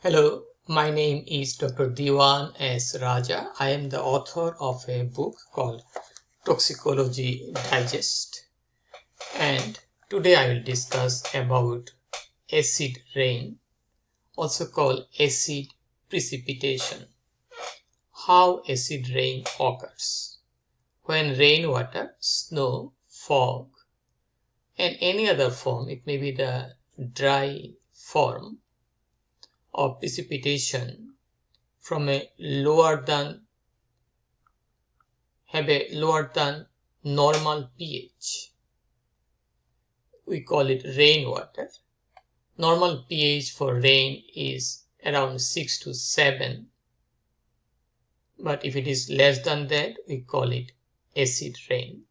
Hello, my name is Dr. Dewan S. Raja. I am the author of a book called Toxicology Digest, and today I will discuss about acid rain, also called acid precipitation. How acid rain occurs. When rainwater, snow, fog, and any other form, it may be the dry form of precipitation from a lower than normal pH. We call it rainwater. Normal pH for rain is around 6 to 7, but if it is less than that, we call it acid rain.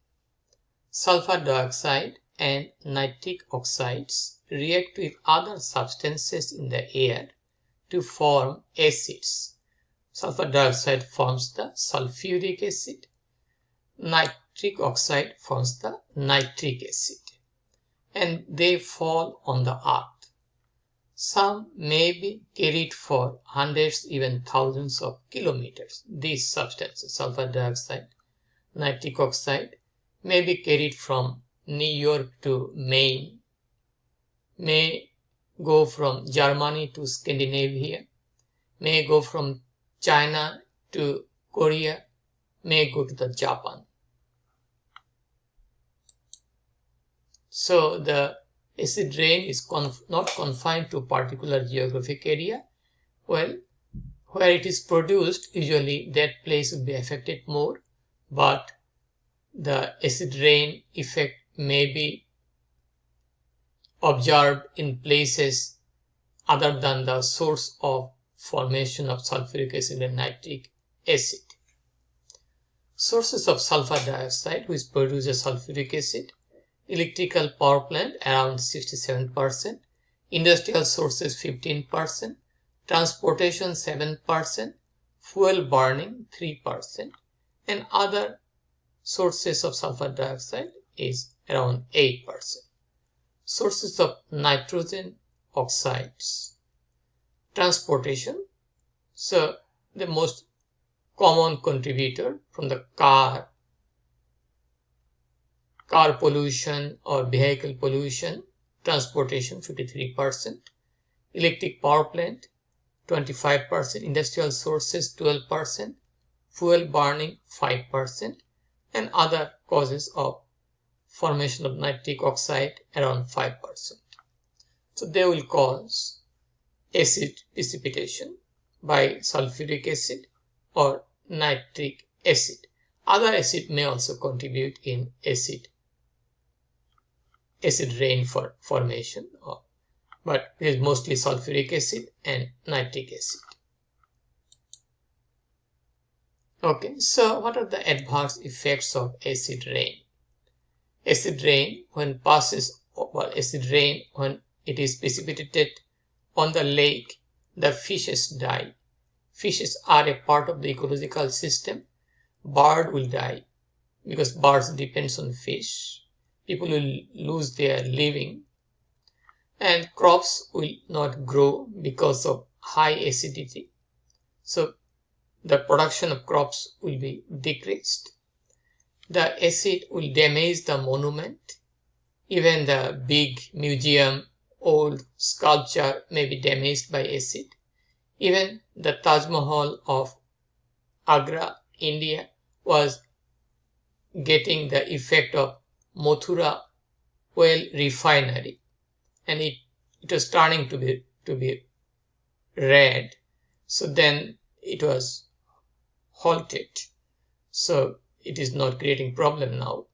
Sulfur dioxide and nitric oxides react with other substances in the air to form acids. Sulfur dioxide forms the sulfuric acid. Nitric oxide forms the nitric acid. And they fall on the earth. Some may be carried for hundreds, even thousands of kilometers. These substances, sulfur dioxide, nitric oxide, may be carried from New York to Maine, may go from Germany to Scandinavia, may go from China to Korea, may go to the Japan. So the acid rain is not confined to a particular geographic area. Well, where it is produced, usually that place will be affected more, but the acid rain effect may be observed in places other than the source of formation of sulfuric acid and nitric acid. Sources of sulfur dioxide, which produces sulfuric acid: electrical power plant around 67%, industrial sources 15%, transportation 7%, fuel burning 3%, and other sources of sulfur dioxide is around 8%. Sources of nitrogen oxides, transportation. So the most common contributor from the car pollution or vehicle pollution, transportation 53%, electric power plant 25%, industrial sources 12%, fuel burning 5%, and other causes of formation of nitric oxide around 5%. So they will cause acid precipitation by sulfuric acid or nitric acid. Other acid may also contribute in acid rain formation, but it is mostly sulfuric acid and nitric acid. Okay, so what are the adverse effects of acid rain? Acid rain, when it is precipitated on the lake, the fishes die. Fishes are a part of the ecological system. Bird will die because birds depends on fish. People will lose their living, and crops will not grow because of high acidity. So the production of crops will be decreased. The acid will damage the monument. Even the big museum, old sculpture may be damaged by acid. Even the Taj Mahal of Agra, India, was getting the effect of Mathura oil refinery, and it was turning to be red. So then it was halted. So it is not creating problem now.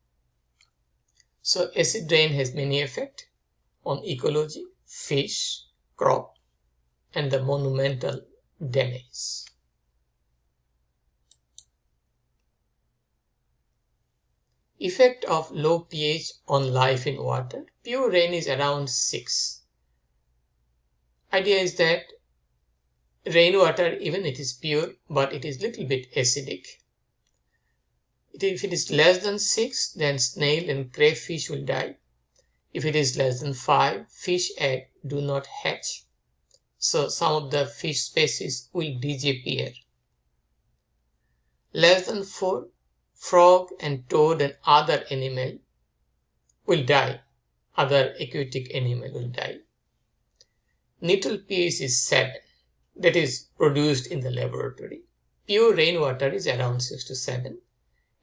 So acid rain has many effects on ecology, fish, crop, and the monumental damage. Effect of low pH on life in water. Pure rain is around 6. Idea is that rainwater, even it is pure, but it is little bit acidic. If it is less than 6, then snail and crayfish will die. If it is less than 5, fish egg do not hatch. so some of the fish species will disappear. Less than 4, frog and toad and other animal will die. Other aquatic animal will die. Neutral pH is 7, that is produced in the laboratory. Pure rainwater is around 6 to 7.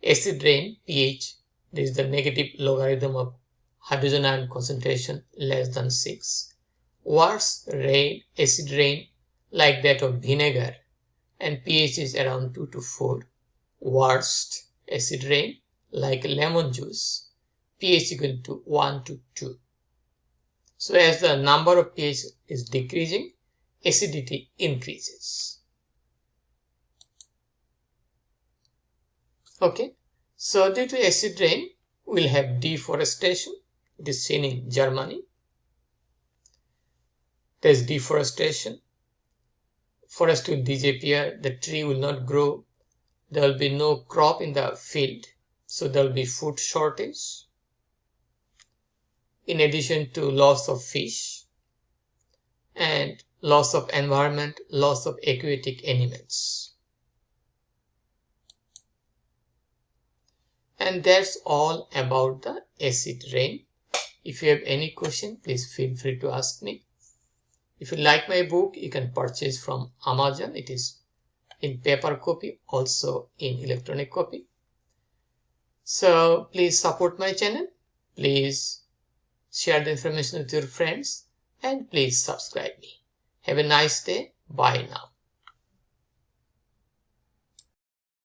Acid rain pH, this is the negative logarithm of hydrogen ion concentration less than 6. Worse rain, acid rain like that of vinegar, and pH is around 2 to 4. Worst acid rain like lemon juice, pH equal to 1 to 2. So as the number of pH is decreasing, acidity increases. Okay, so due to acid rain, we'll have deforestation. It is seen in Germany. There is deforestation. Forest will disappear, the tree will not grow, there will be no crop in the field, so there will be food shortage. In addition to loss of fish and loss of environment, loss of aquatic animals. And that's all about the acid rain. If you have any question, please feel free to ask me. If you like my book, you can purchase from Amazon. It is in paper copy, also in electronic copy. So please support my channel. Please share the information with your friends and please subscribe me. Have a nice day. Bye now.